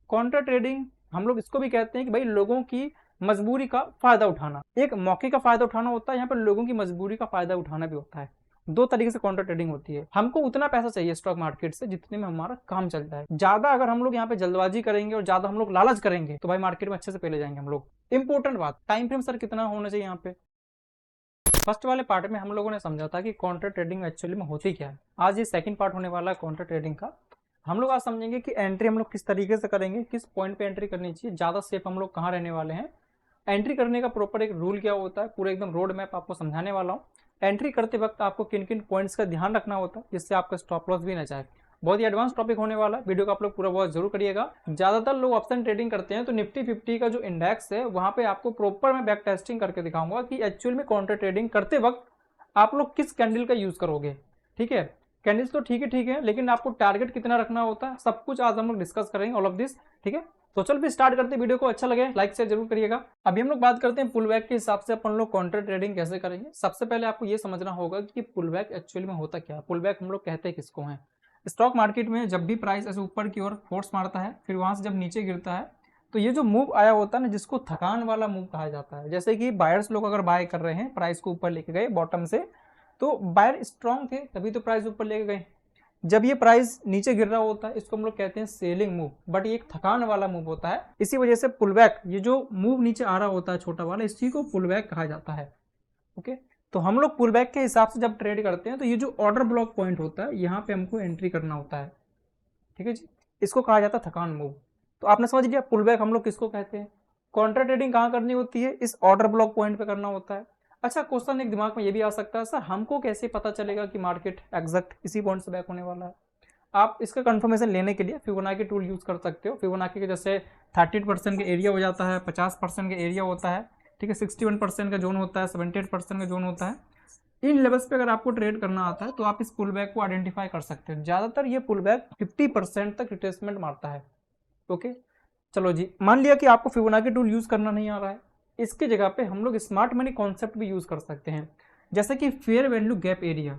Counter trading हम लोग इसको भी कहते हैं कि भाई लोगों की मजबूरी का फायदा उठाना, एक मौके का फायदा उठाना होता है, यहाँ पर लोगों की मजबूरी का फायदा उठाना भी होता है। दो तरीके से काउंटर ट्रेडिंग होती है। हमको उतना पैसा चाहिए स्टॉक मार्केट से जितने में हमारा काम चल जाए। ज्यादा अगर हम लोग यहाँ पे जल्दबाजी करेंगे और ज्यादा हम लोग लालच करेंगे तो भाई मार्केट में अच्छे से पहले जाएंगे हम लोग। इंपॉर्टेंट बात, टाइम फ्रेम सर कितना होना चाहिए यहाँ पे। फर्स्ट वाले पार्ट में हम लोगों ने समझा था कि काउंटर ट्रेडिंग एक्चुअली में होती क्या है। आज ये सेकंड पार्ट होने वाला है काउंटर ट्रेडिंग का। हम लोग आज समझेंगे कि एंट्री हम लोग किस तरीके से करेंगे, किस पॉइंट पे एंट्री करनी चाहिए, ज्यादा सेफ हम लोग कहाँ रहने वाले हैं, एंट्री करने का प्रॉपर एक रूल क्या होता है, पूरा एकदम रोड मैप आपको समझाने वाला हूँ। एंट्री करते वक्त आपको किन किन पॉइंट्स का ध्यान रखना होता है जिससे आपका स्टॉप लॉस भी ना जाए। बहुत ही एडवांस टॉपिक होने वाला है, वीडियो को आप लोग पूरा बहुत जरूर करिएगा। ज्यादातर लोग ऑप्शन ट्रेडिंग करते हैं तो निफ्टी 50 का जो इंडेक्स है वहां पे आपको प्रॉपर मैं बैक टेस्टिंग करके दिखाऊंगा कि एक्चुअल में काउंटर ट्रेडिंग करते वक्त आप लोग किस कैंडल का यूज करोगे। ठीक है, कैंडल्स तो ठीक है, लेकिन आपको टारगेट कितना रखना होता है सब कुछ आज हम लोग डिस्कस करेंगे, ऑल ऑफ दिस। ठीक है, तो चल फिर स्टार्ट करते हैं। वीडियो को अच्छा लगे लाइक शेयर जरूर करिएगा। अभी हम लोग बात करते हैं पुल बैक के हिसाब से अपन लोग काउंटर ट्रेडिंग कैसे करेंगे। सबसे पहले आपको ये समझना होगा कि पुल बैक एक्चुअली में होता क्या है, पुल बैक हम लोग कहते हैं किसको हैं। स्टॉक मार्केट में जब भी प्राइस ऐसे ऊपर की ओर फोर्स मारता है फिर वहां से जब नीचे गिरता है तो ये जो मूव आया होता है ना, जिसको थकान वाला मूव कहा जाता है। जैसे कि बायर्स लोग अगर बाय कर रहे हैं, प्राइस को ऊपर लेके गए बॉटम से, तो बायर स्ट्रांग थे तभी तो प्राइस ऊपर लेके गए। जब ये प्राइस नीचे गिर रहा होता है इसको हम लोग कहते हैं सेलिंग मूव, बट ये एक थकान वाला मूव होता है। इसी वजह से पुल बैक, ये जो मूव नीचे आ रहा होता है छोटा वाला, इसी को पुल बैक कहा जाता है। ओके, तो हम लोग पुल बैक के हिसाब से जब ट्रेड करते हैं तो ये जो ऑर्डर ब्लॉक पॉइंट होता है यहाँ पे हमको एंट्री करना होता है। ठीक है जी, इसको कहा जाता है थकान मूव। तो आपने समझ लिया पुल बैक हम लोग किसको कहते हैं। काउंटर ट्रेडिंग कहाँ करनी होती है, इस ऑर्डर ब्लॉक पॉइंट पे करना होता है। अच्छा, क्वेश्चन एक दिमाग में ये भी आ सकता है, सर हमको कैसे पता चलेगा कि मार्केट एग्जैक्ट इसी पॉइंट से बैक होने वाला है। आप इसका कंफर्मेशन लेने के लिए फिबोनाची टूल यूज कर सकते हो। फिबोनाची के जैसे 30% का एरिया हो जाता है, 50% का एरिया होता है, ठीक है, 61% का जोन होता है, 78% का जोन होता है। इन लेवल्स पे अगर आपको ट्रेड करना आता है तो आप इस पुल बैक को आइडेंटिफाई कर सकते हो। ज्यादातर ये पुल बैक 50% तक रिट्रेसमेंट मारता है। ओके, चलो जी, मान लिया कि आपको फिबोनाची टूल यूज करना नहीं आ रहा है, इसकी जगह पे हम लोग स्मार्ट मनी कॉन्सेप्ट भी यूज कर सकते हैं, जैसे कि फेयर वैल्यू गैप एरिया।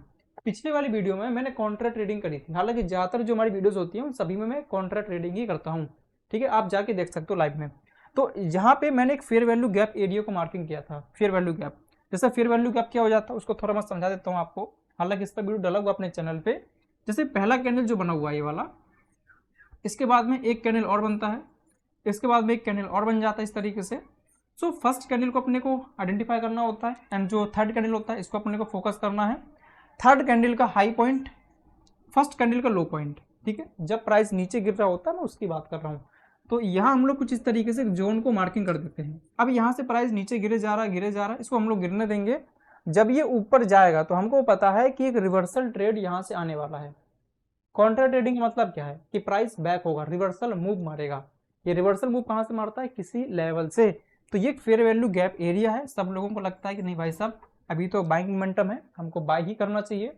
पिछले वाली वीडियो में मैंने कॉन्ट्रा ट्रेडिंग करी थी, हालांकि ज्यादातर जो हमारी वीडियोस होती हैं उन सभी में मैं कॉन्ट्रा ट्रेडिंग ही करता हूँ। ठीक है, आप जाके देख सकते हो लाइव में। तो यहाँ पे मैंने एक फेयर वैल्यू गैप एरिया को मार्किंग किया था। फेयर वैल्यू गैप, जैसे फेयर वैल्यू गैप क्या हो जाता है उसको थोड़ा मैं समझा देता हूँ आपको, हालांकि इस पर वीडियो डला हुआ अपने चैनल पे। जैसे पहला कैंडल जो बना हुआ है ये वाला, इसके बाद में एक कैंडल और बनता है, इसके बाद में एक कैंडल और बन जाता है इस तरीके से। सो फर्स्ट कैंडल को अपने को आइडेंटिफाई करना होता है एंड जो थर्ड कैंडल होता है इसको अपने को फोकस करना है। थर्ड कैंडल का हाई पॉइंट, फर्स्ट कैंडल का लो पॉइंट। ठीक है, जब प्राइस नीचे गिर रहा होता है मैं उसकी बात कर रहा हूँ। तो यहाँ हम लोग कुछ इस तरीके से जोन को मार्किंग कर देते हैं। अब यहाँ से प्राइस नीचे गिरे जा रहा है, इसको हम लोग गिरने देंगे। जब ये ऊपर जाएगा तो हमको पता है कि एक रिवर्सल ट्रेड यहाँ से आने वाला है। काउंटर ट्रेडिंग का मतलब क्या है कि प्राइस बैक होगा, रिवर्सल मूव मारेगा। ये रिवर्सल मूव कहाँ से मारता है, किसी लेवल से। तो ये फेयर वैल्यू गैप एरिया है। सब लोगों को लगता है कि नहीं भाई साहब अभी तो बाइंग मोमेंटम है, हमको बाय ही करना चाहिए।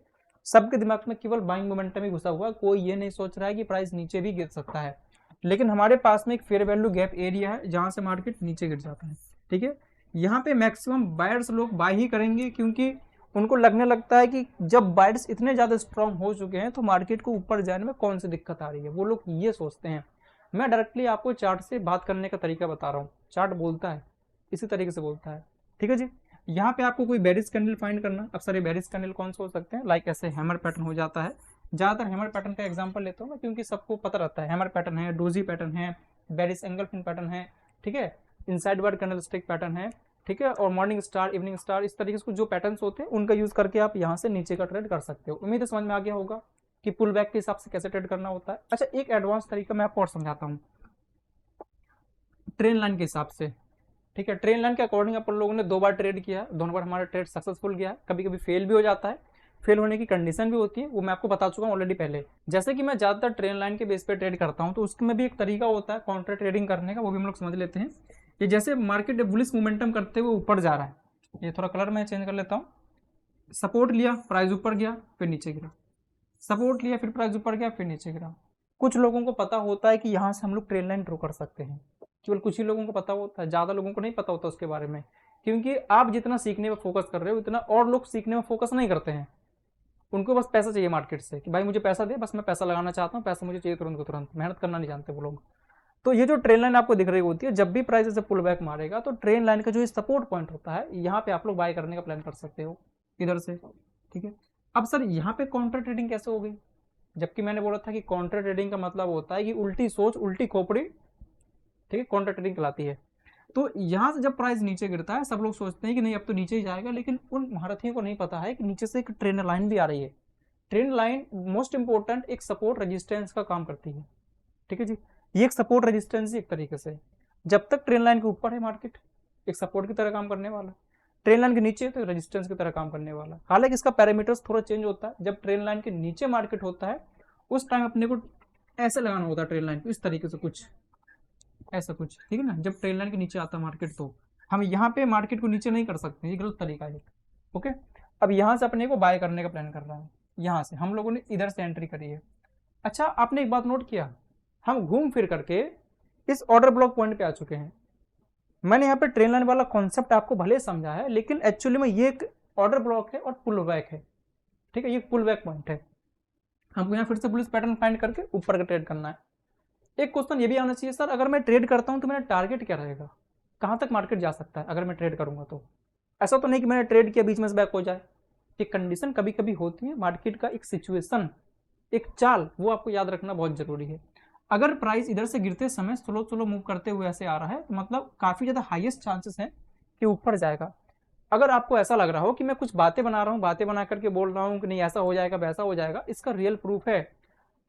सबके दिमाग में केवल बाइंग मोमेंटम ही घुसा हुआ है, कोई ये नहीं सोच रहा है कि प्राइस नीचे भी गिर सकता है। लेकिन हमारे पास में एक फेयर वैल्यू गैप एरिया है जहां से मार्केट नीचे गिर जाता है। ठीक है, यहाँ पे मैक्सिमम बायर्स लोग बाय ही करेंगे, क्योंकि उनको लगने लगता है कि जब बायर्स इतने ज्यादा स्ट्रांग हो चुके हैं तो मार्केट को ऊपर जाने में कौन सी दिक्कत आ रही है, वो लोग ये सोचते हैं। मैं डायरेक्टली आपको चार्ट से बात करने का तरीका बता रहा हूँ, चार्ट बोलता है इसी तरीके से बोलता है। ठीक है जी, यहाँ पे आपको कोई बेरिश कैंडल फाइंड करना। अब सर ये बेरिश कैंडल कौन से हो सकते हैं, लाइक ऐसे हैमर पैटर्न हो जाता है। ज्यादातर हैमर पैटर्न का एग्जांपल लेता हूँ मैं, क्योंकि सबको पता रहता है हैमर पैटर्न है, डोजी पैटर्न है, बेरिश एंगल फिन पैटर्न है, ठीक है, inside word candle stick pattern है, ठीक है, और मॉर्निंग स्टार, इवनिंग स्टार, इस तरीके से जो पैटर्न्स होते हैं उनका यूज करके आप यहाँ से नीचे का ट्रेड कर सकते हो। उम्मीद है समझ में आ गया होगा कि पुल बैक के हिसाब से कैसे ट्रेड करना होता है। अच्छा, एक एडवांस तरीका मैं आपको और समझाता हूँ, ट्रेन लाइन के हिसाब से। ठीक है, ट्रेन लाइन के अकॉर्डिंग अपन लोगों ने 2 बार ट्रेड किया है, दोनों बार हमारा ट्रेड सक्सेसफुल गया है। कभी कभी फेल भी हो जाता है, फेल होने की कंडीशन भी होती है, वो मैं आपको बता चुका हूँ ऑलरेडी पहले। जैसे कि मैं ज्यादातर ट्रेन लाइन के बेस पे ट्रेड करता हूँ तो उसमें भी एक तरीका होता है काउंटर ट्रेडिंग करने का, वो भी हम लोग समझ लेते हैं। ये जैसे मार्केट बुलिश मोमेंटम करते हुए ऊपर जा रहा है, ये थोड़ा कलर मैं चेंज कर लेता हूँ। सपोर्ट लिया, प्राइस ऊपर गया, फिर नीचे गिरा, सपोर्ट लिया, फिर प्राइस ऊपर गया, फिर नीचे गिरा। कुछ लोगों को पता होता है कि यहाँ से हम लोग ट्रेन लाइन ड्रॉ कर सकते हैं, केवल कुछ ही लोगों को पता होता है, ज्यादा लोगों को नहीं पता होता उसके बारे में। क्योंकि आप जितना सीखने में फोकस कर रहे हो उतना और लोग सीखने में फोकस नहीं करते हैं। उनको बस पैसा चाहिए मार्केट से कि भाई मुझे पैसा दे, बस मैं पैसा लगाना चाहता हूँ, पैसा मुझे चाहिए तुरंत को तुरंत, मेहनत करना नहीं जानते वो लोग। तो ये जो ट्रेंड लाइन आपको दिख रही होती है, जब भी प्राइस ऐसे पुल बैक मारेगा तो ट्रेंड लाइन का जो सपोर्ट पॉइंट होता है, यहाँ पे आप लोग बाय करने का प्लान कर सकते हो इधर से, ठीक है। अब सर यहाँ पे काउंटर ट्रेडिंग कैसे हो गई, जबकि मैंने बोला था कि काउंटर ट्रेडिंग का मतलब होता है कि उल्टी सोच उल्टी खोपड़ी, ठीक है, काउंटर ट्रेडिंग कहलाती है। तो यहाँ से जब प्राइस नीचे गिरता है, सब लोग सोचते हैं कि नहीं अब तो नीचे ही जाएगा, लेकिन उन महारथियों को नहीं पता है कि नीचे से एक ट्रेंड लाइन भी आ रही है। ट्रेंड लाइन मोस्ट इंपोर्टेंट एक सपोर्ट रेजिस्टेंस का काम करती है, ठीक है जी। ये एक सपोर्ट रेजिस्टेंस एक तरीके से, जब तक ट्रेंड लाइन के ऊपर है मार्केट एक सपोर्ट की तरह काम करने वाला, ट्रेंड लाइन के नीचे तो रेजिस्टेंस की तरह काम करने वाला। हालांकि इसका पैरामीटर्स थोड़ा चेंज होता है, जब ट्रेंड लाइन के नीचे मार्केट होता है उस टाइम अपने को ऐसे लगाना होता है ट्रेंड लाइन को, इस तरीके से कुछ ऐसा कुछ, ठीक है ना। जब ट्रेंड लाइन के नीचे आता है मार्केट तो हम यहाँ पे मार्केट को नीचे नहीं कर सकते, ये गलत तरीका है, ओके। अब यहाँ से अपने को बाय करने का प्लान कर रहा है, यहाँ से हम लोगों ने इधर से एंट्री करी है। अच्छा आपने एक बात नोट किया, हम घूम फिर करके इस ऑर्डर ब्लॉक पॉइंट पे आ चुके हैं। मैंने यहाँ पे ट्रेंड लाइन वाला कॉन्सेप्ट आपको भले समझा है, लेकिन एक्चुअली में ये एक ऑर्डर ब्लॉक है और पुल बैक है, ठीक है, ये पुल बैक पॉइंट है। हमको यहाँ फिर से बुलिश पैटर्न फाइंड करके ऊपर का ट्रेड करना है। एक क्वेश्चन ये भी आना चाहिए, सर अगर मैं ट्रेड करता हूँ तो मेरा टारगेट क्या रहेगा, कहाँ तक मार्केट जा सकता है अगर मैं ट्रेड करूंगा तो। ऐसा तो नहीं कि मैंने ट्रेड किया बीच में से बैक हो जाए, एक कंडीशन कभी कभी होती है मार्केट का, एक सिचुएशन, एक चाल, वो आपको याद रखना बहुत जरूरी है। अगर प्राइस इधर से गिरते समय स्लो स्लो मूव करते हुए ऐसे आ रहा है तो मतलब काफी ज्यादा हाईएस्ट चांसेस है कि ऊपर जाएगा। अगर आपको ऐसा लग रहा हो कि मैं कुछ बातें बना रहा हूँ, बातें बना करके बोल रहा हूँ कि नहीं ऐसा हो जाएगा वैसा हो जाएगा, इसका रियल प्रूफ है।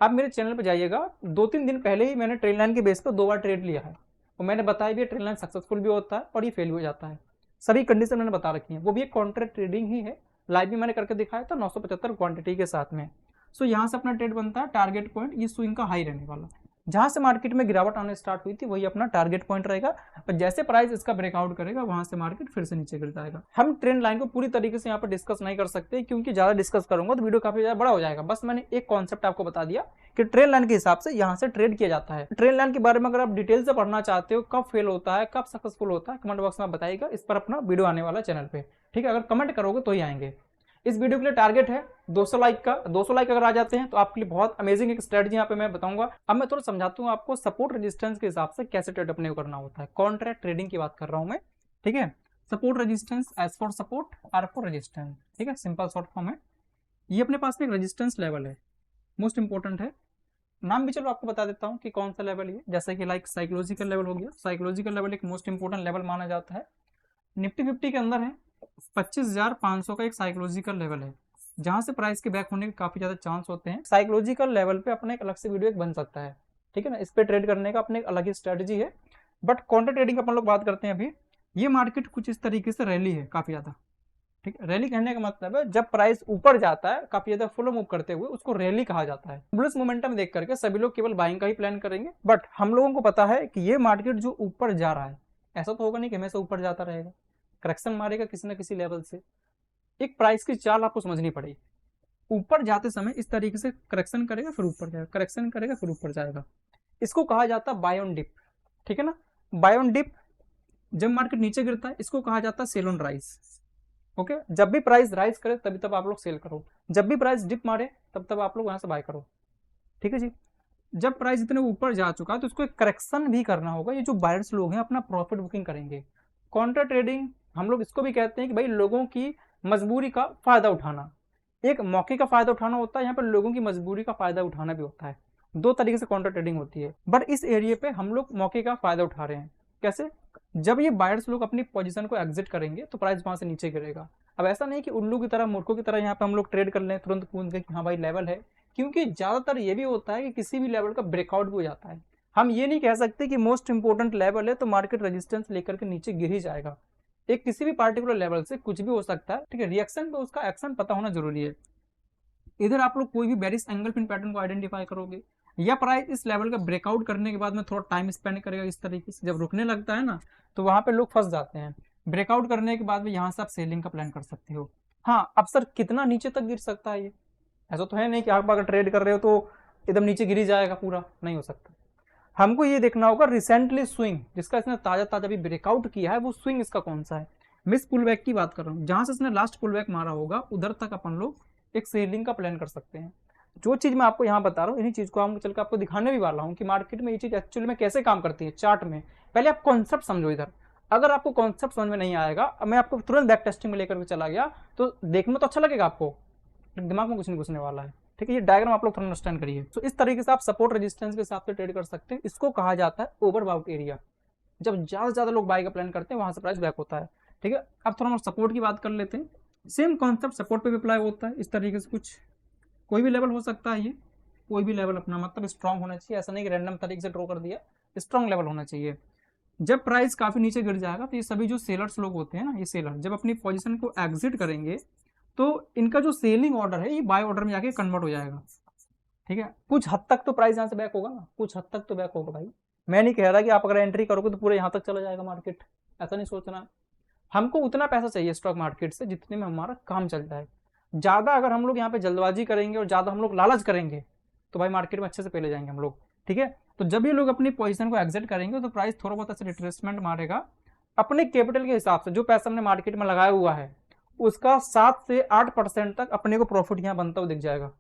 आप मेरे चैनल पर जाइएगा, 2-3 दिन पहले ही मैंने ट्रेंड लाइन के बेस पर 2 बार ट्रेड लिया है और मैंने बताया भी ट्रेंड लाइन सक्सेसफुल भी होता है और ये फेल हो जाता है, सभी कंडीशन मैंने बता रखी है, वो भी एक काउंटर ट्रेडिंग ही है, लाइव भी मैंने करके दिखाया था 975 क्वांटिटी के साथ में। सो यहाँ से अपना ट्रेड बनता है टारगेट पॉइंट, ये स्विंग का हाई रहने वाला, जहां से मार्केट में गिरावट आने स्टार्ट हुई थी वही अपना टारगेट पॉइंट रहेगा। और जैसे प्राइस इसका ब्रेकआउट करेगा वहां से मार्केट फिर से नीचे गिर जाएगा। हम ट्रेंड लाइन को पूरी तरीके से यहाँ पर डिस्कस नहीं कर सकते, क्योंकि ज्यादा डिस्कस करूंगा तो वीडियो काफी ज्यादा बड़ा हो जाएगा। बस मैंने एक कॉन्सेप्ट आपको बता दिया कि ट्रेंड लाइन के हिसाब से यहाँ से ट्रेड किया जाता है। ट्रेंड लाइन के बारे में अगर आप डिटेल से पढ़ना चाहते हो, कब फेल होता है कब सक्सेसफुल होता है, कमेंट बॉक्स में बताइएगा, इस पर अपना वीडियो आने वाला चैनल पे, ठीक है। अगर कमेंट करोगे तो ही आएंगे। इस वीडियो के लिए टारगेट है 200 लाइक का, 200 लाइक अगर आ जाते हैं तो आपके लिए बहुत अमेजिंग एक स्ट्रेटजी यहाँ पे मैं बताऊंगा। अब मैं थोड़ा समझाता हूँ आपको सपोर्ट रेजिस्टेंस के हिसाब से कैसे ट्रेड अपने को करना होता है। कॉन्ट्रैक्ट ट्रेडिंग की बात कर रहा हूँ मैं, ठीक है। Support resistance, S for support, R for resistance, ठीक है, सिंपल शॉर्ट फॉर्म है। ये अपने पास में एक रेजिस्टेंस लेवल है, मोस्ट इंपॉर्टेंट है। नाम भी चलो आपको बता देता हूँ कि कौन सा लेवल है, जैसे कि लाइक साइकोलॉजिकल लेवल हो गया। साइकोलॉजिकल लेवल एक मोस्ट इंपॉर्टेंट लेवल माना जाता है, निफ्टी 50 के अंदर है 25,500 का एक साइकोलॉजिकल लेवल है, जहां से प्राइस के बैक होने के काफी ज्यादा चांस होते हैं। साइकोलॉजिकल लेवल पे अपने एक अलग से वीडियो एक बन सकता है, ठीक है ना, इस पे ट्रेड करने का अपने एक अलग ही स्ट्रेटजी है। बट काउंटर ट्रेडिंग अपन लोग बात करते हैं अभी। ये मार्केट कुछ इस तरीके से रैली है काफी ज्यादा, ठीक है। रैली कहने का मतलब है जब प्राइस ऊपर जाता है काफी ज्यादा फ्लो मूव करते हुए, उसको रैली कहा जाता है। बुलिश मोमेंटम देख करके सभी लोग केवल बाइंग का ही प्लान करेंगे, बट हम लोगों को पता है कि ये मार्केट जो ऊपर जा रहा है, ऐसा तो होगा नहीं कि हमेशा ऊपर जाता रहेगा, करेक्शन मारेगा किसी ना किसी लेवल से। एक प्राइस की चाल आपको समझनी पड़ेगी, ऊपर जाते समय इस तरीके से करेक्शन करेगा फिर ऊपर जाएगा, करेक्शन करेगा फिर ऊपर जाएगा, इसको कहा जाता है बाय ऑन डिप, ठीक है ना। बाय ऑन डिप, जब मार्केट नीचे गिरता है इसको कहा जाता है सेल ऑन राइज, ओके। जब भी प्राइस राइज करे तभी तब आप लोग सेल करो, जब भी प्राइस डिप मारे तब तब आप लोग वहां से बाय करो, ठीक है जी। जब प्राइस इतने ऊपर जा चुका है तो इसको एक करेक्शन भी करना होगा, ये जो बायर्स लोग हैं अपना प्रॉफिट बुकिंग करेंगे। काउंटर ट्रेडिंग हम लोग इसको भी कहते हैं कि भाई लोगों की मजबूरी का फायदा उठाना, एक मौके का फायदा उठाना होता है, यहाँ पर लोगों की मजबूरी का फायदा उठाना भी होता है। दो तरीके से काउंटर ट्रेडिंग होती है, बट इस एरिया पे हम लोग मौके का फायदा उठा रहे हैं। कैसे? जब ये बायर्स लोग अपनी पोजीशन को एग्जिट करेंगे तो प्राइस वहां से नीचे गिरेगा। अब ऐसा नहीं कि उल्लू की तरह मूर्खों की तरह यहाँ पे हम लोग ट्रेड कर लें तुरंत कूद के कि हाँ भाई लेवल है, क्योंकि ज्यादातर ये भी होता है कि किसी भी लेवल का ब्रेकआउट भी हो जाता है। हम ये नहीं कह सकते कि मोस्ट इंपोर्टेंट लेवल है तो मार्केट रेजिस्टेंस लेकर के नीचे गिर ही जाएगा। एक किसी भी पार्टिकुलर लेवल से कुछ भी हो सकता है, ठीक है। रिएक्शन पे उसका एक्शन पता होना जरूरी है। इधर आप लोग कोई भी बेरिश एंगल पिन पैटर्न को आइडेंटिफाई करोगे, या प्राइस इस लेवल का ब्रेकआउट करने के बाद में थोड़ा टाइम स्पेंड करेगा इस तरीके से, जब रुकने लगता है ना तो वहां पे लोग फंस जाते हैं। ब्रेकआउट करने के बाद में यहाँ से आप सेलिंग का प्लान कर सकते हो। हाँ, अब सर कितना नीचे तक गिर सकता है ये? ऐसा तो है नहीं कि आप अगर ट्रेड कर रहे हो तो एकदम नीचे गिर ही जाएगा, पूरा नहीं हो सकता। हमको ये देखना होगा रिसेंटली स्विंग जिसका इसने ताजा ताजा भी ब्रेकआउट किया है, वो स्विंग इसका कौन सा है। मिस पुल बैक की बात कर रहा हूँ, जहां से इसने लास्ट पुल बैक मारा होगा उधर तक अपन लोग एक सेलिंग का प्लान कर सकते हैं। जो चीज़ मैं आपको यहाँ बता रहा हूँ, इन्हीं चीज़ को हम चल के आपको दिखाने भी वाला हूँ कि मार्केट में ये चीज़ एक्चुअली में कैसे काम करती है चार्ट में। पहले आप कॉन्सेप्ट समझो इधर। अगर आपको कॉन्सेप्ट समझ में नहीं आएगा, मैं आपको तुरंत बैक टेस्टिंग में लेकर के चला गया तो देखने में तो अच्छा लगेगा आपको, दिमाग में कुछ नहीं घुसने वाला है। ठीक है, ये डायग्राम आप लोग थोड़ा अंडरस्टैंड करिए। तो इस तरीके से आप सपोर्ट रेजिस्टेंस के हिसाब से ट्रेड कर सकते हैं। इसको कहा जाता है ओवरबाउट एरिया। जब ज्यादा से ज्यादा लोग बाय का प्लान करते हैं वहां से प्राइस बैक होता है। ठीक है, अब थोड़ा हम सपोर्ट की बात कर लेते हैं। सेम कॉन्सेप्ट सपोर्ट पे भी अप्लाई होता है इस तरीके से, कुछ कोई भी लेवल हो सकता है, ये कोई भी लेवल अपना मतलब स्ट्रांग होना चाहिए, ऐसा नहीं कि रैंडम तरीके से ड्रॉ कर दिया, स्ट्रांग लेवल होना चाहिए। जब प्राइस काफी नीचे गिर जाएगा तो ये सभी जो सेलर्स लोग होते हैं ना, ये सेलर जब अपनी पोजीशन को एग्जिट करेंगे तो इनका जो सेलिंग ऑर्डर है ये बाय ऑर्डर में जाके कन्वर्ट हो जाएगा। ठीक है, कुछ हद तक तो प्राइस यहाँ से बैक होगा ना, कुछ हद तक तो बैक होगा भाई। मैं नहीं कह रहा कि आप अगर एंट्री करोगे तो पूरे यहाँ तक चला जाएगा मार्केट, ऐसा नहीं सोचना। हमको उतना पैसा चाहिए स्टॉक मार्केट से जितने में हमारा काम चल जाए। ज्यादा अगर हम लोग यहाँ पे जल्दबाजी करेंगे और ज्यादा हम लोग लालच करेंगे तो भाई मार्केट में अच्छे से पहले जाएंगे हम लोग। ठीक है, तो जब ये लोग अपनी पोजीशन को एग्जिट करेंगे तो प्राइस थोड़ा बहुत ऐसे रिट्रेसमेंट मारेगा। अपने कैपिटल के हिसाब से जो पैसा हमने मार्केट में लगाया हुआ है उसका 7 से 8% तक अपने को प्रॉफिट यहाँ बनता हुआ दिख जाएगा।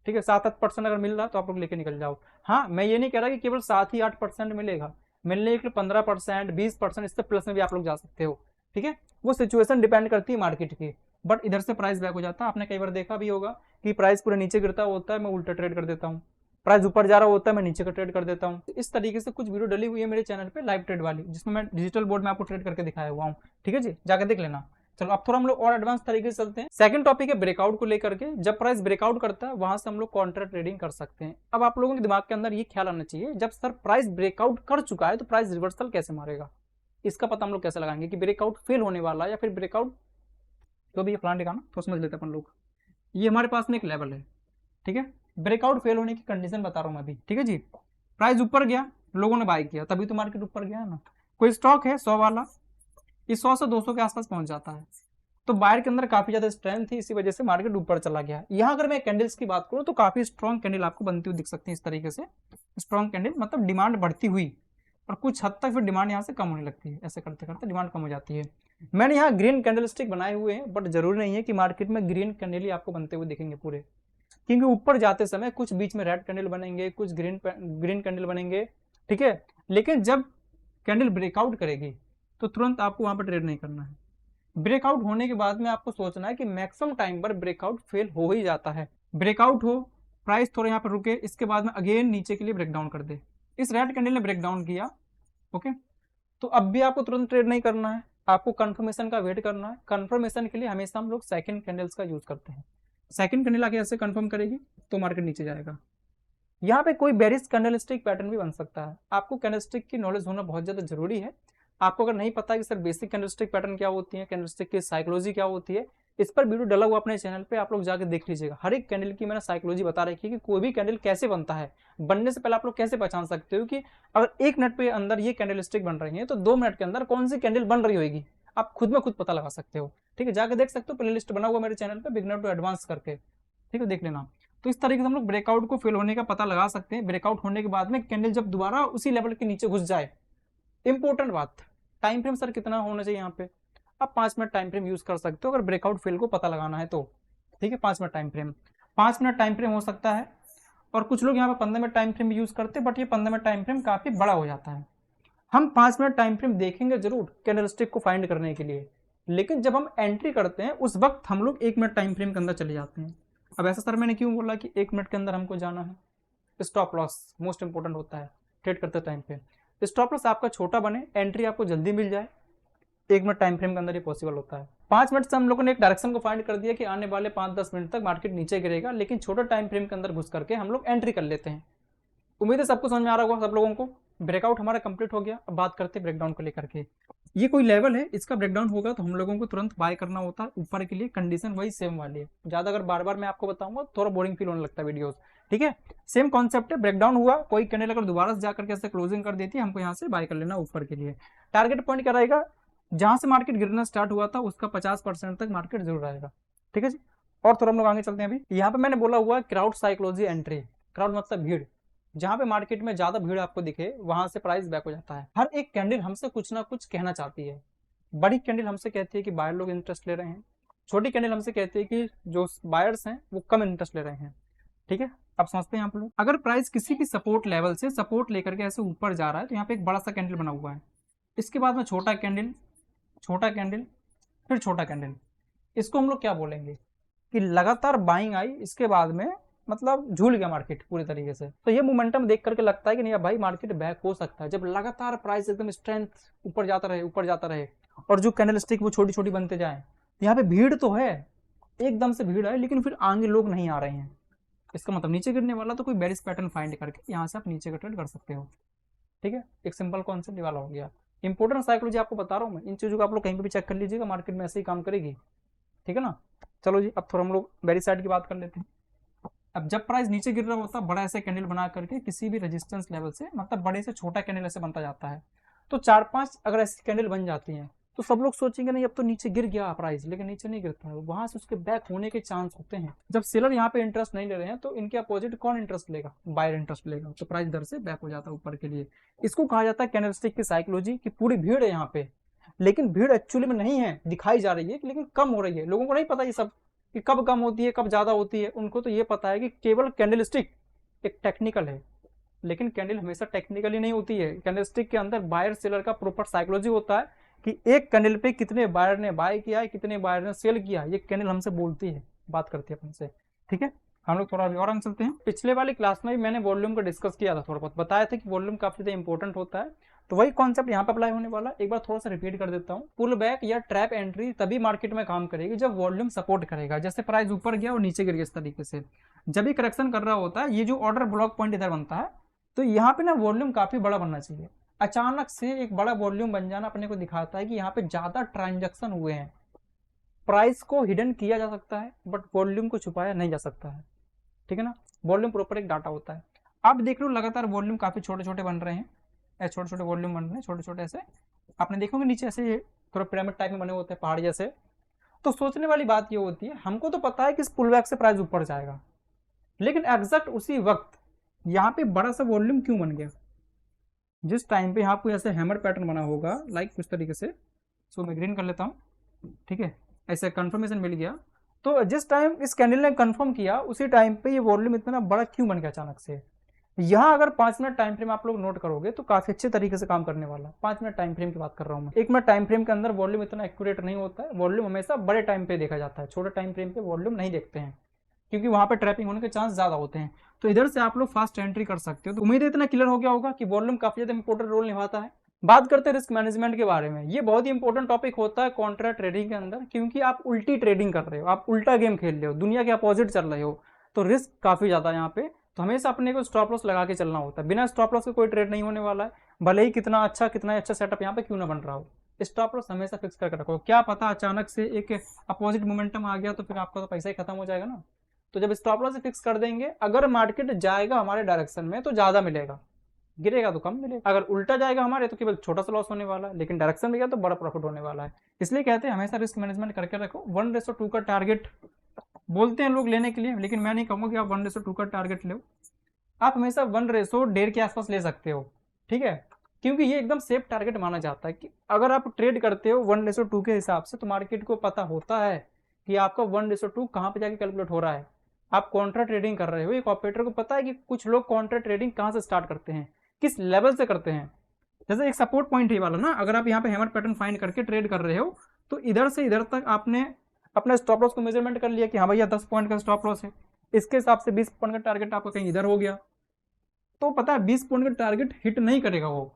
ठीक है, 7-8% अगर मिल रहा है तो आप लोग लेके निकल जाओ। हाँ, मैं ये नहीं कह रहा कि केवल 7 ही 8% मिलेगा, मिलने के लिए 15%, 20%, इससे प्लस में भी आप लोग जा सकते हो। ठीक है, वो सिचुएशन डिपेंड करती है मार्केट की। बट इधर से प्राइस बैक हो जाता है। आपने कई बार देखा भी होगा कि प्राइस पूरे नीचे गिरता होता है, मैं उल्टा ट्रेड कर देता हूँ, प्राइस ऊपर जा रहा होता है मैं नीचे का ट्रेड कर देता हूँ। इस तरीके से कुछ वीडियो डली हुई है मेरे चैनल पे लाइव ट्रेड वाली, जिसमें मैं डिजिटल बोर्ड में आपको ट्रेड करके दिखाया हुआ हूँ। ठीक है जी, जाकर देख लेना। चलो अब थोड़ा हम लोग और एडवांस तरीके से चलते हैं। सेकंड टॉपिक है ब्रेकआउट को लेकर के। जब प्राइस ब्रेकआउट करता है वहां से हम लोग कॉन्ट्रा ट्रेडिंग कर सकते हैं। अब आप लोगों के दिमाग के अंदर ये ख्याल आना चाहिए, जब सर प्राइस ब्रेकआउट कर चुका है तो प्राइस रिवर्सल कैसे मारेगा, इसका पता हम लोग कैसे लगाएंगे कि ब्रेकआउट फेल होने वाला है या फिर ब्रेकआउट जो भी प्लान दिखाना तो समझ लेते अपन लोग। ये हमारे पास में एक लेवल है। ठीक है, ब्रेकआउट फेल होने की कंडीशन बता रहा हूं मैं अभी। ठीक है जी, प्राइस ऊपर गया, लोगों ने बाय किया, तभी तो मार्केट ऊपर गया है ना। कोई स्टॉक है 100 वाला, इस 100 से 200 के आसपास पहुंच जाता है तो बायर के अंदर काफी ज्यादा स्ट्रेंथ थी, इसी वजह से मार्केट ऊपर चला गया। यहाँ अगर मैं कैंडल्स की बात करूँ तो काफी स्ट्रॉन्ग कैंडल आपको बनती हुई दिख सकती है इस तरीके से। स्ट्रॉन्ग कैंडल मतलब डिमांड बढ़ती हुई और कुछ हद तक फिर डिमांड यहाँ से कम होने लगती है, ऐसे करते करते डिमांड कम हो जाती है। मैंने यहाँ ग्रीन कैंडल स्टिक बनाए हुए हैं, बट जरूरी नहीं है कि मार्केट में ग्रीन कैंडल ही आपको बनते हुए दिखेंगे पूरे, क्योंकि ऊपर जाते समय कुछ बीच में रेड कैंडल बनेंगे, कुछ ग्रीन कैंडल बनेंगे। ठीक है, लेकिन जब कैंडल ब्रेकआउट करेगी तो तुरंत आपको वहां पर ट्रेड नहीं करना है। ब्रेकआउट होने के बाद में आपको सोचना है कि मैक्सिमम टाइम पर ब्रेकआउट फेल हो ही जाता है। ब्रेकआउट हो, प्राइस थोड़ा यहाँ पर रुके, इसके बाद में अगेन नीचे के लिए ब्रेकडाउन कर दे। इस रेड कैंडल ने ब्रेकडाउन किया, ओके, तो अब भी आपको तुरंत ट्रेड नहीं करना है, आपको कंफर्मेशन का वेट करना है। कंफर्मेशन के लिए हमेशा हम लोग सेकंड कैंडल्स का यूज करते हैं। सेकंड कैंडल आके ऐसे कंफर्म करेगी तो मार्केट नीचे जाएगा। यहाँ पे कोई बेरिश कैंडलस्टिक पैटर्न भी बन सकता है। आपको कैंडलस्टिक की नॉलेज होना बहुत ज्यादा जरूरी है। आपको अगर नहीं पता कि सर बेसिक कैंडलस्टिक पैटर्न क्या होती है, कैंडलस्टिक की साइकोलॉजी क्या होती है, इस पर वीडियो डला हुआ अपने चैनल पे, आप लोग जाकर देख लीजिएगा। हर एक कैंडल की मैंने साइकोलॉजी बता रखी है कि कोई भी कैंडल कैसे बनता है, बनने से पहले आप लोग कैसे पहचान सकते हो कि अगर 1 मिनट के अंदर ये कैंडलस्टिक बन रही है तो 2 मिनट के अंदर कौन सी कैंडल बन रही होगी, आप खुद में खुद पता लगा सकते हो। ठीक है, जाकर देख सकते हो, प्लेलिस्ट बना हुआ मेरे चैनल पर बिगिनर टू एडवांस करके। ठीक है, देख लेना। तो इस तरीके से हम लोग ब्रेकआउट को फेल होने का पता लगा सकते हैं। ब्रेकआउट होने के बाद में कैंडल जब दोबारा उसी लेवल के नीचे घुस जाए, इंपॉर्टेंट बात, टाइम फ्रेम सर कितना होना चाहिए यहाँ पे, आप 5 मिनट टाइम फ्रेम यूज कर सकते हो अगर ब्रेकआउट फेल को पता लगाना है तो। ठीक है, 5 minute time frame, 5 minute time frame हो सकता है, और कुछ लोग यहाँ पे 15 मिनट टाइम फ्रेम यूज करते हैं, बट ये 15 मिनट टाइम फ्रेम काफी बड़ा हो जाता है। हम 5 मिनट टाइम फ्रेम देखेंगे जरूर कैंडलस्टिक को फाइंड करने के लिए, लेकिन जब हम एंट्री करते हैं उस वक्त हम लोग 1 मिनट टाइम फ्रेम के अंदर चले जाते हैं। अब ऐसा सर मैंने क्यों बोला कि 1 मिनट के अंदर हमको जाना है, स्टॉप लॉस मोस्ट इंपोर्टेंट होता है ट्रेड करते टाइम पे। स्टॉप लॉस आपका छोटा बने, एंट्री आपको जल्दी मिल जाए, 1 मिनट टाइम फ्रेम के अंदर ये पॉसिबल होता है। 5 मिनट से हम लोगों ने एक डायरेक्शन को फाइंड कर दिया कि आने वाले 5-10 मिनट तक मार्केट नीचे गिरेगा, लेकिन छोटा टाइम फ्रेम के अंदर घुस करके हम लोग एंट्री कर लेते हैं। उम्मीद है सबको समझ में आ रहा होगा सब लोगों को। ब्रेकआउट हमारा कंप्लीट हो गया। अब बात करते हैं ब्रेकडाउन को लेकर के। ये कोई लेवल है, इसका ब्रेकडाउन होगा तो हम लोगों को तुरंत बाय करना होता है ऊपर के लिए। कंडीशन वही सेम वाली है, ज्यादा अगर बार बार मैं आपको बताऊंगा थोड़ा बोरिंग फील होने लगता है वीडियोस। ठीक है, सेम कॉन्सेप्ट है। ब्रेकडाउन हुआ, कोई कैंडल अगर दोबारा से जाकर के ऐसे क्लोजिंग कर देती है, हमको यहाँ से बाय कर लेना ऊपर के लिए। टारगेट पॉइंट क्या रहेगा, जहां से मार्केट गिरना स्टार्ट हुआ था उसका 50% तक मार्केट जरूर रहेगा। ठीक है जी, और थोड़ा हम लोग आगे चलते हैं। अभी यहाँ पे मैंने बोला हुआ क्राउड साइकोलॉजी एंट्री। क्राउड मतलब भीड़, जहां पे मार्केट में ज्यादा भीड़ आपको दिखे वहां से प्राइस बैक हो जाता है। हर एक कैंडल हमसे कुछ ना कुछ कहना चाहती है। बड़ी कैंडल हमसे कहती है कि बायर लोग इंटरेस्ट ले रहे हैं, छोटी कैंडल हमसे कहती है कि जो बायर्स हैं वो कम इंटरेस्ट ले रहे हैं। ठीक है, अब समझते हैं आप लोग। अगर प्राइस किसी भी सपोर्ट लेवल से सपोर्ट लेकर के ऐसे ऊपर जा रहा है तो यहाँ पे एक बड़ा सा कैंडल बना हुआ है, इसके बाद में छोटा कैंडल, छोटा कैंडल, फिर छोटा कैंडल, इसको हम लोग क्या बोलेंगे कि लगातार बाइंग आई, इसके बाद में मतलब झूल गया मार्केट पूरी तरीके से। तो ये मोमेंटम देख करके लगता है कि नहीं अब भाई मार्केट बैक हो सकता है, जब लगातार प्राइस एकदम स्ट्रेंथ ऊपर जाता रहे, ऊपर जाता रहे, और जो कैंडल स्टिक वो छोटी छोटी बनते जाए। यहाँ पे भीड़ तो है, एकदम से भीड़ है, लेकिन फिर आगे लोग नहीं आ रहे हैं, इसका मतलब नीचे गिरने वाला, तो कोई बेरिश पैटर्न फाइंड करके यहाँ से आप नीचे का ट्रेड कर सकते हो। ठीक है, एक सिंपल कॉन्सेप्ट वाला हो गया। इंपोर्टेंट साइकोलॉजी आपको बता रहा हूँ मैं, इन चीज़ों को आप लोग कहीं पे भी चेक कर लीजिएगा, मार्केट में ऐसे ही काम करेगी। ठीक है ना, चलो जी अब थोड़ा हम लोग बेरिश साइड की बात कर लेते हैं। अब जब प्राइस नीचे गिर रहा होता है, बड़ा ऐसे कैंडल बना करके किसी भी रेजिस्टेंस लेवल से, मतलब बड़े से छोटा कैंडल ऐसे बनता जाता है, तो 4-5 अगर ऐसी कैंडल बन जाती हैं तो सब लोग सोचेंगे नहीं अब तो नीचे गिर गया प्राइस, लेकिन नीचे नहीं गिरता है, वहां से उसके बैक होने के चांस होते हैं। जब सेलर यहाँ पे इंटरेस्ट नहीं ले रहे हैं तो इनके अपोजिट कौन इंटरेस्ट लेगा, बायर इंटरेस्ट लेगा, तो प्राइस दर से बैक हो जाता है ऊपर के लिए। इसको कहा जाता है कैंडलस्टिक की साइकोलॉजी, की पूरी भीड़ है यहाँ पे, लेकिन भीड़ एक्चुअली में नहीं है, दिखाई जा रही है लेकिन कम हो रही है। लोगों को नहीं पता ये सब कि कब कम होती है कब ज्यादा होती है, उनको तो ये पता है कि केवल कैंडलस्टिक एक टेक्निकल है, लेकिन कैंडल हमेशा टेक्निकली नहीं होती है। कैंडलस्टिक के अंदर बायर सेलर का प्रॉपर साइकोलॉजी होता है कि एक कैंडल पे कितने बायर ने बाय किया है, कितने बायर ने सेल किया, ये कैंडल हमसे बोलती है, बात करती है अपन से। ठीक है, हम लोग थोड़ा अभी और आगे चलते हैं। पिछले वाली क्लास में भी मैंने वॉल्यूम को डिस्कस किया था, थोड़ा बहुत बताया था कि वॉल्यूम काफी ज्यादा इंपॉर्टेंट होता है, तो वही कॉन्सेप्ट यहाँ पे अप्लाई होने वाला। एक बार थोड़ा सा रिपीट कर देता हूँ। पुल बैक या ट्रैप एंट्री तभी मार्केट में काम करेगी जब वॉल्यूम सपोर्ट करेगा, जैसे प्राइस ऊपर गया और नीचे गिर गया इस तरीके से, जब भी करेक्शन कर रहा होता है, ये जो ऑर्डर ब्लॉक पॉइंट इधर बनता है, तो यहाँ पे ना वॉल्यूम काफी बड़ा बनना चाहिए। अचानक से एक बड़ा वॉल्यूम बन जाना अपने को दिखाता है कि यहाँ पे ज्यादा ट्रांजैक्शन हुए हैं। प्राइस को हिडन किया जा सकता है बट वॉल्यूम को छुपाया नहीं जा सकता है। ठीक है ना, वॉल्यूम प्रॉपर एक डाटा होता है। आप देख लो लगातार वॉल्यूम काफी छोटे छोटे बन रहे हैं, ऐसे छोटे छोटे वॉल्यूम बन रहे हैं, छोटे छोटे ऐसे आपने देखोगे नीचे ऐसे थोड़ा पिरामिड टाइप में बने होते हैं, पहाड़ जैसे। तो सोचने वाली बात ये होती है, हमको तो पता है कि इस पुल बैक से प्राइस ऊपर जाएगा, लेकिन एग्जैक्ट उसी वक्त यहाँ पे बड़ा सा वॉल्यूम क्यों बन गया। जिस टाइम पे यहाँ पे ऐसे हैमर पैटर्न बना होगा लाइक कुछ तरीके से, सो मैं ग्रीन कर लेता हूँ। ठीक है, ऐसे कंफर्मेशन मिल गया, तो जिस टाइम इस कैंडल ने कंफर्म किया उसी टाइम पे ये वॉल्यूम इतना बड़ा क्यों बन गया अचानक से। यहाँ अगर 5 मिनट टाइम फ्रेम आप लोग नोट करोगे तो काफी अच्छे तरीके से काम करने वाला। 5 मिनट टाइम फ्रेम की बात कर रहा हूँ मैं। 1 मिनट टाइम फ्रेम के अंदर वॉल्यूम इतना एक्यूरेट नहीं होता है, वॉल्यूम हमेशा बड़े टाइम पे देखा जाता है, छोटे टाइम फ्रेम पे वॉल्यूम नहीं देखते हैं क्योंकि वहां पे ट्रैपिंग होने के चांस ज्यादा होते हैं। तो इधर से आप लोग फास्ट एंट्री कर सकते हो। तो उम्मीद है इतना क्लियर हो गया होगा कि वॉल्यूम काफी ज्यादा इंपॉर्टेंट रोल निभाता है। बात करते हैं रिस्क मैनेजमेंट के बारे में। ये बहुत ही इंपॉर्टेंट टॉपिक होता है कॉन्ट्रा ट्रेडिंग के अंदर, क्योंकि आप उल्टी ट्रेडिंग कर रहे हो, आप उल्टा गेम खेल रहे हो, दुनिया के अपोजिट चल रहे हो, तो रिस्क काफी ज्यादा यहाँ पे। तो हमेशा अपने को स्टॉप लॉस लगा के चलना होता है, बिना स्टॉप लॉस के कोई ट्रेड नहीं होने वाला है, भले ही कितना अच्छा सेटअप यहाँ पे क्यों ना बन रहा हो। स्टॉप लॉस हमेशा फिक्स करके रखो, क्या पता अचानक से एक अपोजिट मोमेंटम आ गया तो फिर आपका तो पैसा ही खत्म हो जाएगा ना। तो जब स्टॉप लॉस फिक्स कर देंगे, अगर मार्केट जाएगा हमारे डायरेक्शन में तो ज्यादा मिलेगा, गिरेगा तो कम मिलेगा। अगर उल्टा जाएगा हमारे तो केवल छोटा सा लॉस होने वाला है, लेकिन डायरेक्शन में गया तो बड़ा प्रॉफिट होने वाला है। इसलिए कहते हैं हमेशा रिस्क मैनेजमेंट करके रखो। 1:2 का टारगेट बोलते हैं लोग लेने के लिए, लेकिन मैं नहीं कहूंगा कि आप 1:2 का टारगेट लो। आप हमेशा 1:1.5 के आसपास ले सकते हो। ठीक है, क्योंकि ये एकदम सेफ टारगेट माना जाता है कि अगर आप ट्रेड करते हो 1:2 के हिसाब से तो मार्केट को पता होता है कि आपका 1:2 कहाँ पे जाके कैलकुलेट हो रहा है। आप कॉन्ट्रा ट्रेडिंग कर रहे हो, एक ऑपरेटर को पता है कि कुछ लोग कॉन्ट्रा ट्रेडिंग कहाँ से स्टार्ट करते हैं, किस लेवल से करते हैं। जैसे एक सपोर्ट पॉइंट है वाला ना, अगर आप यहाँ पे हैमर पैटर्न फाइंड करके ट्रेड कर रहे हो तो इधर से इधर तक आपने अपने स्टॉप लॉस को मेजरमेंट कर लिया कि हाँ भैया 10 पॉइंट का स्टॉप लॉस है, इसके हिसाब से 20 पॉइंट का टारगेट आपका कहीं इधर हो गया, तो पता है 20 पॉइंट का टारगेट हिट नहीं करेगा वो।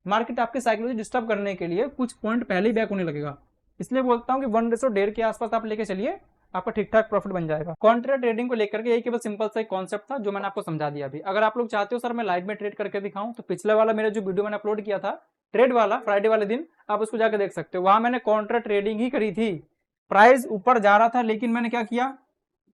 मार्केट आपके साइकोलॉजी डिस्टर्ब करने के लिए कुछ पॉइंट पहले ही बैक होने लगेगा। इसलिए बोलता हूँ कि 1:1.5 के आसपास आप लेके चलिए, आपका ठीक ठाक प्रॉफिट बन जाएगा। कॉन्ट्रा ट्रेडिंग को लेकर के यही केवल सिंपल सा कॉन्सेप्ट था जो मैंने आपको समझा दिया अभी। अगर आप लोग चाहते हो सर मैं लाइव में ट्रेड करके दिखाऊं, तो पिछले वाला मेरा जो वीडियो मैंने अपलोड किया था ट्रेड वाला फ्राइडे वाले दिन, आप उसको जाकर देख सकते हो। वहां मैंने कॉन्ट्रा ट्रेडिंग ही करी थी। प्राइस ऊपर जा रहा था लेकिन मैंने क्या किया,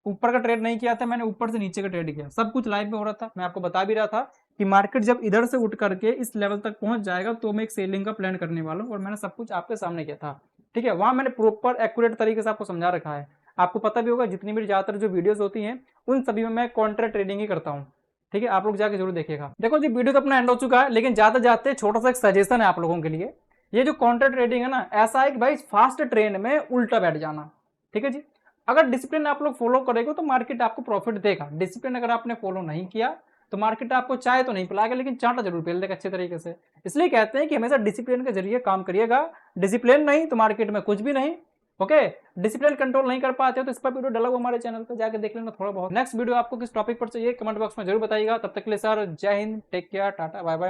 ऊपर का ट्रेड नहीं किया था, मैंने ऊपर से नीचे का ट्रेड किया। सब कुछ लाइव में हो रहा था, मैं आपको बता भी रहा था कि मार्केट जब इधर से उठ करके इस लेवल तक पहुंच जाएगा तो मैं एक सेलिंग का प्लान करने वाला हूं, और मैंने सब कुछ आपके सामने किया था। ठीक है, वहां मैंने प्रॉपर एक्यूरेट तरीके से आपको समझा रखा है। आपको पता भी होगा जितनी मेरी ज्यादातर जो वीडियोस होती हैं उन सभी में मैं कॉन्ट्रा ट्रेडिंग ही करता हूँ। ठीक है, आप लोग जाके जरूर देखिएगा। देखो जी वीडियो तो अपना एंड हो चुका है, लेकिन जाते जाते छोटा सा एक सजेशन है आप लोगों के लिए। ये जो कॉन्ट्रा ट्रेडिंग है ना, ऐसा है कि भाई फास्ट ट्रेंड में उल्टा बैठ जाना। ठीक है जी, अगर डिसिप्लिन आप लोग फॉलो करेंगे तो मार्केट आपको प्रॉफिट देगा। डिसिप्लिन अगर आपने फॉलो नहीं किया तो मार्केट आपको चाय तो नहीं पिलाएगा, लेकिन चांटा जरूर पेल देगा अच्छे तरीके से। इसलिए कहते हैं कि हमेशा डिसिप्लिन के जरिए काम करिएगा। डिसिप्लिन नहीं तो मार्केट में कुछ भी नहीं। ओके, डिसिप्लिन कंट्रोल नहीं कर पाते हो तो इस पर वीडियो डला हुआ हमारे चैनल पर, जाकर देख लेना थोड़ा बहुत। नेक्स्ट वीडियो आपको किस टॉपिक पर चाहिए कमेंट बॉक्स में जरूर बताइएगा। तब तक के लिए sir Jai Hind, take care, tata, bye bye.